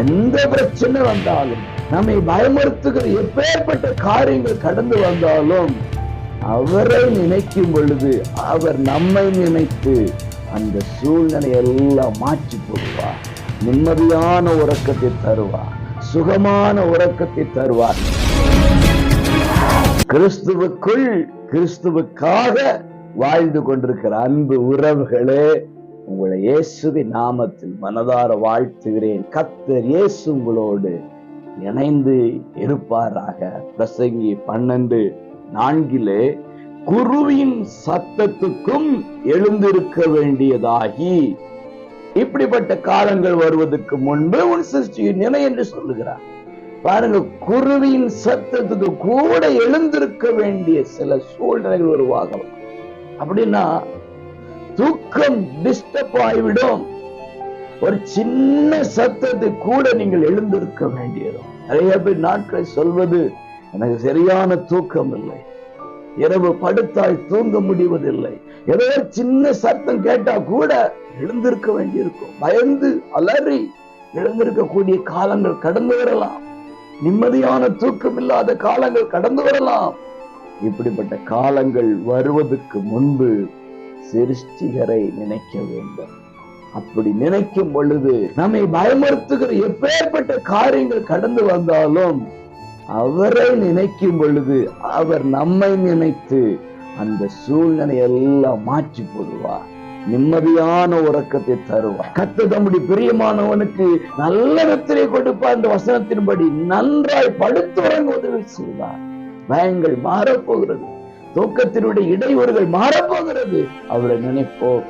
எந்த பிரச்சனை வந்தாலும், நம்மை பயமுறுத்துகிற எப்பேற்பட்ட காரியங்கள் கடந்து வந்தாலும், அவரை நினைக்கும் பொழுது அவர் நம்மை நினைத்து அந்த சூழ்நிலை எல்லாம் மாற்றி போடுவார். நிம்மதியான உறக்கத்தை தருவார், சுகமான உறக்கத்தை தருவார். கிறிஸ்துவுக்குள் கிறிஸ்துவுக்காக வாழ்ந்து கொண்டிருக்கிற அன்பு உறவுகளே, உங்களை இயேசுவின் நாமத்தில் மனதார வாழ்த்துகிறேன். கர்த்தர் இயேசு உங்களோடு இணைந்து இருப்பாராக. பிரசங்கி 12:4 குருவின் சத்தத்துக்கும் எழுந்திருக்க வேண்டியதாகி, இப்படிப்பட்ட காலங்கள் வருவதற்கு முன்பு உன் சிருஷ்டியை நினை என்று சொல்லுகிறார். பாருங்க, குருவியின் சத்தத்துக்கு கூட எழுந்திருக்க வேண்டிய சில சூழ்நிலைகள் உருவாகலாம். அப்படின்னா தூக்கம் டிஸ்டர்ப் ஆகிவிடும். ஒரு சின்ன சத்தத்தை கூட நீங்கள் எழுந்திருக்க வேண்டியதும். நிறைய பேர் நாட்களை சொல்வது, எனக்கு சரியான தூக்கம் இல்லை, இரவு படுத்தால் தூங்க முடிவதில்லை, ஏதோ சின்ன சத்தம் கேட்டா கூட எழுந்திருக்க வேண்டியிருக்கும். பயந்து அலறி எழுந்திருக்கக்கூடிய காலங்கள் கடந்து வரலாம். நிம்மதியான தூக்கம் இல்லாத காலங்கள் கடந்து வரலாம். இப்படிப்பட்ட காலங்கள் வருவதற்கு முன்பு சிருஷ்டிகரை நினைக்க வேண்டும். அப்படி நினைக்கும் பொழுது நம்மை பயமுறுத்துகிற எப்பேற்பட்ட காரியங்கள் கடந்து வந்தாலும், அவரை நினைக்கும் பொழுது அவர் நம்மை நினைத்து அந்த சூழ்நிலை எல்லாம் மாற்றி போடுவார். நிம்மதியான உறக்கத்தை தருவார். கர்த்தர் தம்முடைய பிரியமானவனுக்கு நல்ல நித்திரை கொடுப்பார் என்ற வசனத்தின்படி நன்றாய் படுத்துறங்க உதவி செய்வார். பயங்கள் மாறப்போகிறது, தூக்கத்தினுடைய இடையூறுகள் மாறப்போகிறது. அவரை நினைப்போம்.